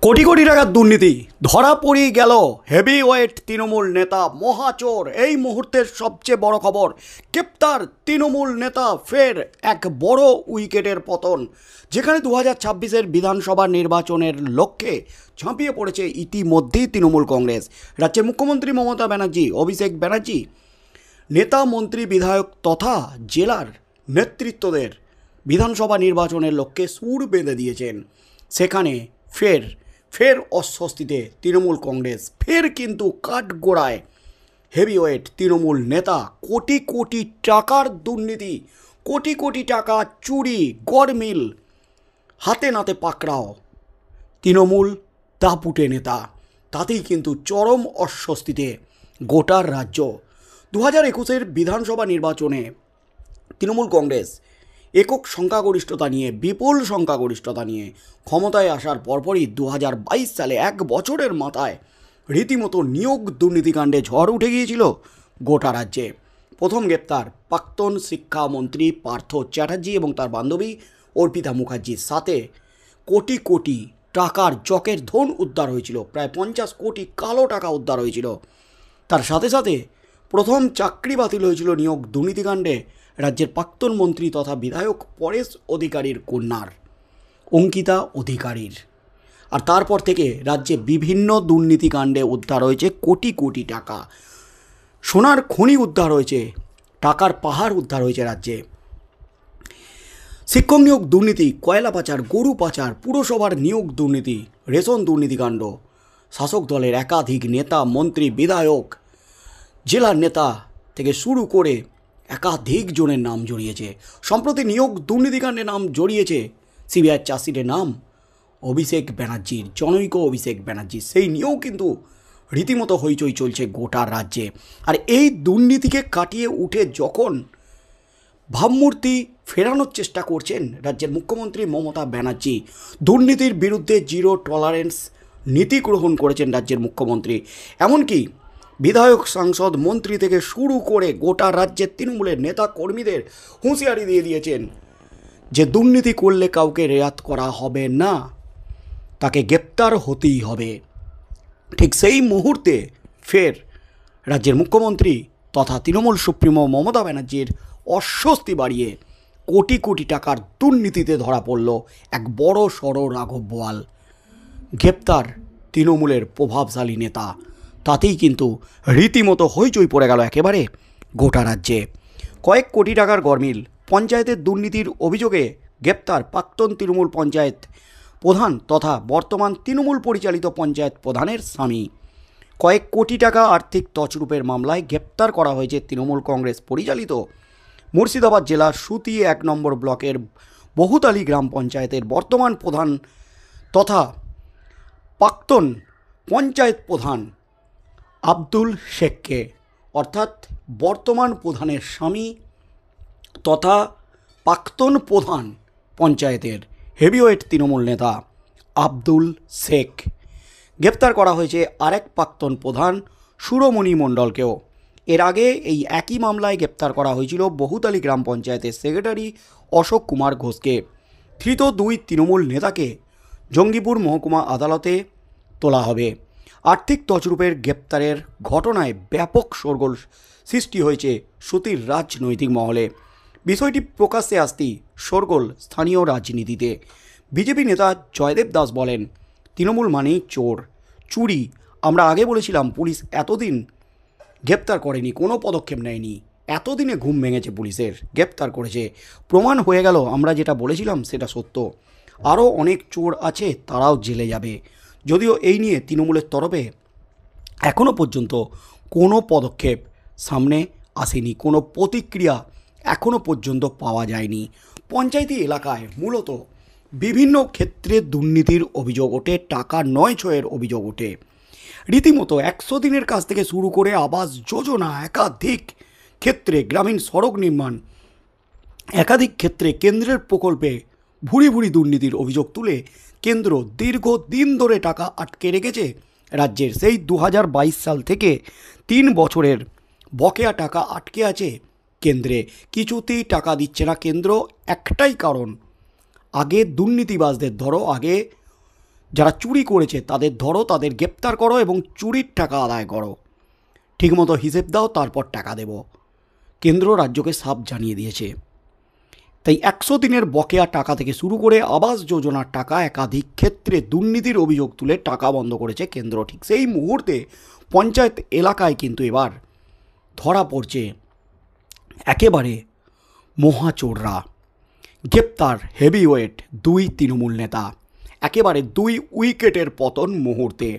কোটি কোটি টাকার দুর্নীতি ধরা পড়ে গেল হেভিওয়েট তৃণমূল নেতা মহাচোর। এই মুহূর্তের সবচেয়ে বড় খবর, গ্রেপ্তার তৃণমূল নেতা, ফের এক বড় উইকেটের পতন। যেখানে 2026-এর বিধানসভা নির্বাচনের লক্ষ্যে ঝাঁপিয়ে পড়েছে ইতিমধ্যেই তৃণমূল কংগ্রেস। রাজ্যের মুখ্যমন্ত্রী মমতা ব্যানার্জি, অভিষেক ব্যানার্জি নেতা, মন্ত্রী, বিধায়ক তথা জেলার নেতৃত্বদের বিধানসভা নির্বাচনের লক্ষ্যে সুর বেঁধে দিয়েছেন। সেখানে ফের অস্বস্তিতে তৃণমূল কংগ্রেস, ফের কিন্তু কাঠগোড়ায় হেভিওয়েট তৃণমূল নেতা। কোটি কোটি টাকার দুর্নীতি, কোটি কোটি টাকা চুরি, গড়মিল, হাতে নাতে পাকড়াও তৃণমূল দাপুটে নেতা। তাতেই কিন্তু চরম অস্বস্তিতে গোটার রাজ্য। 2021-এর বিধানসভা নির্বাচনে তৃণমূল কংগ্রেস একক সংখ্যাগরিষ্ঠতা নিয়ে, বিপুল সংখ্যাগরিষ্ঠতা নিয়ে ক্ষমতায় আসার পরপরই 2022 সালে এক বছরের মাথায় রীতিমতো নিয়োগ দুর্নীতিকাণ্ডে ঝড় উঠে গিয়েছিল গোটা রাজ্যে। প্রথম গ্রেপ্তার প্রাক্তন শিক্ষামন্ত্রী পার্থ চ্যাটার্জি এবং তার বান্ধবী অর্পিতা মুখার্জির সাথে কোটি কোটি টাকার চকের ধন উদ্ধার হয়েছিল। প্রায় 50 কোটি কালো টাকা উদ্ধার হয়েছিল। তার সাথে সাথে প্রথম চাকরি বাতিল হয়েছিল নিয়োগ দুর্নীতিকাণ্ডে রাজ্যের প্রাক্তন মন্ত্রী তথা বিধায়ক পরেশ অধিকারীর কন্যার, অঙ্কিতা অধিকারীর। আর তারপর থেকে রাজ্যে বিভিন্ন দুর্নীতিকাণ্ডে উদ্ধার হয়েছে কোটি কোটি টাকা। সোনার খনি উদ্ধার হয়েছে, টাকার পাহাড় উদ্ধার হয়েছে রাজ্যে। শিক্ষক নিয়োগ দুর্নীতি, কয়লা পাচার, গরু পাচার, পুরসভার নিয়োগ দুর্নীতি, রেশন দুর্নীতিকাণ্ড, শাসক দলের একাধিক নেতা, মন্ত্রী, বিধায়ক, জেলার নেতা থেকে শুরু করে একাধিক জনের নাম জড়িয়েছে। সম্প্রতি নিয়োগ দুর্নীতিকাণ্ডে নাম জড়িয়েছে সিবিআই চার্জশিটের নাম অভিষেক ব্যানার্জির, জনৈক অভিষেক ব্যানার্জি। সেই নিয়েও কিন্তু রীতিমতো হইচই চলছে গোটা রাজ্যে। আর এই দুর্নীতিকে কাটিয়ে উঠে যখন ভাবমূর্তি ফেরানোর চেষ্টা করছেন রাজ্যের মুখ্যমন্ত্রী মমতা ব্যানার্জি, দুর্নীতির বিরুদ্ধে জিরো টলারেন্স নীতি গ্রহণ করেছেন রাজ্যের মুখ্যমন্ত্রী। এমনকি বিধায়ক, সাংসদ, মন্ত্রী থেকে শুরু করে গোটা রাজ্যের তৃণমূলের নেতা কর্মীদের হুঁশিয়ারি দিয়ে দিয়েছেন যে দুর্নীতি করলে কাউকে রেয়াত করা হবে না, তাকে গ্রেপ্তার হতেই হবে। ঠিক সেই মুহূর্তে ফের রাজ্যের মুখ্যমন্ত্রী তথা তৃণমূল সুপ্রিমো মমতা ব্যানার্জির অস্বস্তি বাড়িয়ে কোটি কোটি টাকার দুর্নীতিতে ধরা পড়ল এক বড় সড় রাঘব বোয়াল। গ্রেপ্তার তৃণমূলের প্রভাবশালী নেতা। তাতেই কিন্তু রীতিমতো হইচই পড়ে গেল একেবারে গোটা রাজ্যে। কয়েক কোটি টাকার গরমিল, পঞ্চায়েতের দুর্নীতির অভিযোগে গ্রেপ্তার প্রাক্তন তৃণমূল পঞ্চায়েত প্রধান তথা বর্তমান তৃণমূল পরিচালিত পঞ্চায়েত প্রধানের স্বামী। কয়েক কোটি টাকা আর্থিক তছরূপের মামলায় গ্রেপ্তার করা হয়েছে তৃণমূল কংগ্রেস পরিচালিত মুর্শিদাবাদ জেলার সুতি 1 নম্বর ব্লকের বহুতালি গ্রাম পঞ্চায়েতের বর্তমান প্রধান তথা প্রাক্তন পঞ্চায়েত প্রধান আব্দুল শেখকে, অর্থাৎ বর্তমান প্রধানের স্বামী তথা প্রাক্তন প্রধান পঞ্চায়েতের হেভিওয়েট তৃণমূল নেতা আব্দুল শেখ। গ্রেপ্তার করা হয়েছে আরেক প্রাক্তন প্রধান সুরমণি মণ্ডলকেও। এর আগে এই একই মামলায় গ্রেপ্তার করা হয়েছিল বহুতালি গ্রাম পঞ্চায়েতের সেক্রেটারি অশোক কুমার ঘোষকে। ধৃত 2 তৃণমূল নেতাকে জঙ্গিপুর মহকুমা আদালতে তোলা হবে। আর্থিক তছরূপের গ্রেপ্তারের ঘটনায় ব্যাপক শোরগোল সৃষ্টি হয়েছে সুতির রাজনৈতিক মহলে। বিষয়টি প্রকাশ্যে আসতেই শোরগোল স্থানীয় রাজনীতিতে। বিজেপি নেতা জয়দেব দাস বলেন, তৃণমূল মানেই চোর, চুরি। আমরা আগে বলেছিলাম পুলিশ এতদিন গ্রেপ্তার করেনি, কোনো পদক্ষেপ নেয়নি। এতদিনে ঘুম ভেঙেছে পুলিশের, গ্রেপ্তার করেছে, প্রমাণ হয়ে গেল আমরা যেটা বলেছিলাম সেটা সত্য। আরও অনেক চোর আছে, তারাও জেলে যাবে। যদিও এই নিয়ে তৃণমূলের তরফে এখনও পর্যন্ত কোনো পদক্ষেপ সামনে আসেনি, কোনো প্রতিক্রিয়া এখনও পর্যন্ত পাওয়া যায়নি। পঞ্চায়েতি এলাকায় মূলত বিভিন্ন ক্ষেত্রে দুর্নীতির অভিযোগ ওঠে, টাকা নয় ছয়ের অভিযোগ ওঠে। রীতিমতো 100 দিনের কাজ থেকে শুরু করে আবাস যোজনা, একাধিক ক্ষেত্রে গ্রামীণ সড়ক নির্মাণ, একাধিক ক্ষেত্রে কেন্দ্রের প্রকল্পে ভুরি ভুরি দুর্নীতির অভিযোগ তুলে কেন্দ্র দীর্ঘদিন ধরে টাকা আটকে রেখেছে রাজ্যের। সেই 2022 সাল থেকে 3 বছরের বকেয়া টাকা আটকে আছে কেন্দ্রে, কিছুতেই টাকা দিচ্ছে না কেন্দ্র। একটাই কারণ, আগে দুর্নীতিবাজদের ধরো, আগে যারা চুরি করেছে তাদের ধরো, তাদের গ্রেপ্তার করো এবং চুরির টাকা আদায় করো, ঠিকমতো হিসেব দাও, তারপর টাকা দেব। কেন্দ্র রাজ্যকে সাফ জানিয়ে দিয়েছে। তাই 100 দিনের বকেয়া টাকা থেকে শুরু করে আবাস যোজনার টাকা একাধিক ক্ষেত্রে দুর্নীতির অভিযোগ তুলে টাকা বন্ধ করেছে কেন্দ্র। ঠিক সেই মুহূর্তে পঞ্চায়েত এলাকায় কিন্তু এবার ধরা পড়ছে একেবারে মহাচোররা। গ্রেপ্তার হেভিওয়েট 2 তৃণমূল নেতা, একেবারে 2 উইকেটের পতন মুহূর্তে।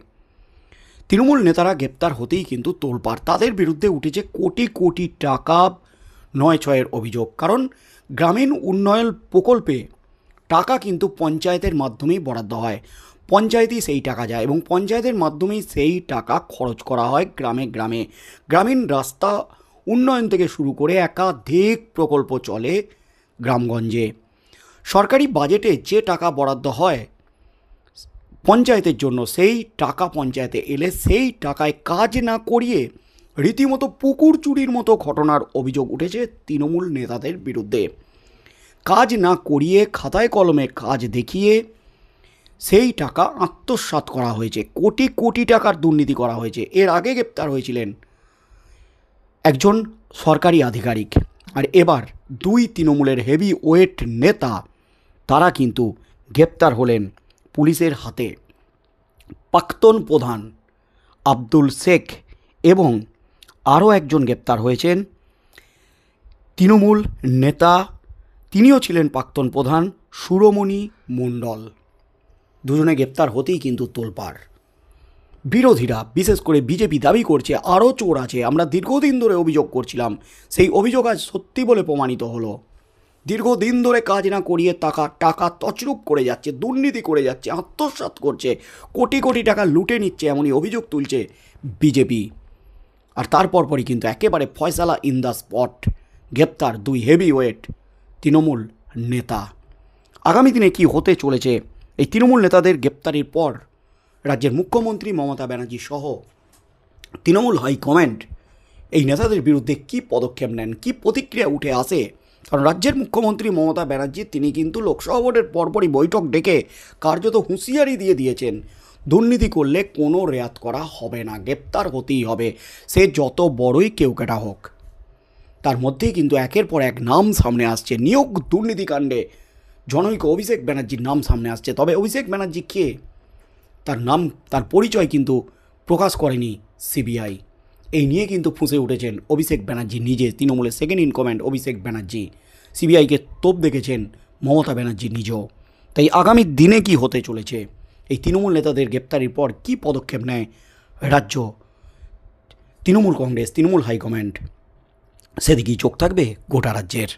তৃণমূল নেতারা গ্রেপ্তার হতেই কিন্তু তোলপাড়। তাদের বিরুদ্ধে উঠেছে কোটি কোটি টাকা 9-6-এর অভিযোগ। কারণ গ্রামীণ উন্নয়ন প্রকল্পে টাকা কিন্তু পঞ্চায়েতের মাধ্যমেই বরাদ্দ হয়, পঞ্চায়েতই সেই টাকা যায় এবং পঞ্চায়েতের মাধ্যমেই সেই টাকা খরচ করা হয় গ্রামে গ্রামে। গ্রামীণ রাস্তা উন্নয়ন থেকে শুরু করে একাধিক প্রকল্প চলে গ্রামগঞ্জে। সরকারি বাজেটে যে টাকা বরাদ্দ হয় পঞ্চায়েতের জন্য, সেই টাকা পঞ্চায়েতে এলে সেই টাকায় কাজ না করিয়ে রীতিমতো পুকুর চুরির মতো ঘটনার অভিযোগ উঠেছে তৃণমূল নেতাদের বিরুদ্ধে। কাজ না করিয়ে খাতায় কলমে কাজ দেখিয়ে সেই টাকা আত্মসাৎ করা হয়েছে, কোটি কোটি টাকার দুর্নীতি করা হয়েছে। এর আগে গ্রেপ্তার হয়েছিলেন একজন সরকারি আধিকারিক, আর এবার 2 তৃণমূলের হেভি ওয়েট নেতা তারা কিন্তু গ্রেপ্তার হলেন পুলিশের হাতে। প্রাক্তন প্রধান আব্দুল শেখ এবং আরও একজন গ্রেপ্তার হয়েছেন তৃণমূল নেতা, তিনিও ছিলেন প্রাক্তন প্রধান, সুরমণি মণ্ডল। দুজনে গ্রেপ্তার হতেই কিন্তু তোলপাড়। বিরোধীরা, বিশেষ করে বিজেপি, দাবি করছে আরও চোর আছে। আমরা দীর্ঘদিন ধরে অভিযোগ করছিলাম, সেই অভিযোগ আজ সত্যি বলে প্রমাণিত হলো। দীর্ঘদিন ধরে কাজ না করিয়ে টাকা তছরূপ করে যাচ্ছে, দুর্নীতি করে যাচ্ছে, আত্মসাৎ করছে, কোটি কোটি টাকা লুটে নিচ্ছে, এমনই অভিযোগ তুলছে বিজেপি। আর তারপরই কিন্তু একেবারে ফয়সালা ইন দ্য স্পট, গ্রেপ্তার 2 হেভিওয়েট তৃণমূল নেতা। আগামী দিনে কি হতে চলেছে এই তৃণমূল নেতাদের গ্রেপ্তারির পর? রাজ্যের মুখ্যমন্ত্রী মমতা ব্যানার্জি সহ তৃণমূল হাইকমান্ড এই নেতাদের বিরুদ্ধে কি পদক্ষেপ নেন, কি প্রতিক্রিয়া উঠে আসে? কারণ রাজ্যের মুখ্যমন্ত্রী মমতা ব্যানার্জি তিনি কিন্তু লোকসভা ভোটের পরপরই বৈঠক ডেকে কার্যত হুঁশিয়ারি দিয়ে দিয়েছেন, দুর্নীতি করলে কোনো রেয়াত করা হবে না, গ্রেপ্তার হতেই হবে, সে যত বড়ই কেউকেটা হোক। তার মধ্যেই কিন্তু একের পর এক নাম সামনে আসছে। নিয়োগ দুর্নীতিকাণ্ডে জনৈক অভিষেক ব্যানার্জির নাম সামনে আসছে। তবে অভিষেক ব্যানার্জি কে, তার নাম, তার পরিচয় কিন্তু প্রকাশ করেনি সিবিআই। এই নিয়ে কিন্তু ফুঁসে উঠেছেন অভিষেক ব্যানার্জি নিজে, তৃণমূলের second in command Abhishek Banerjee. সিবিআইকে তোপ দেখেছেন মমতা ব্যানার্জি নিজেও। তাই আগামী দিনে কি হতে চলেছে, এই তৃণমূল নেতাদের গ্রেপ্তারির পর কি পদক্ষেপ নেয় রাজ্য তৃণমূল কংগ্রেস, তৃণমূল হাইকমান্ড, সেদিকেই চোখ থাকবে গোটা রাজ্যের।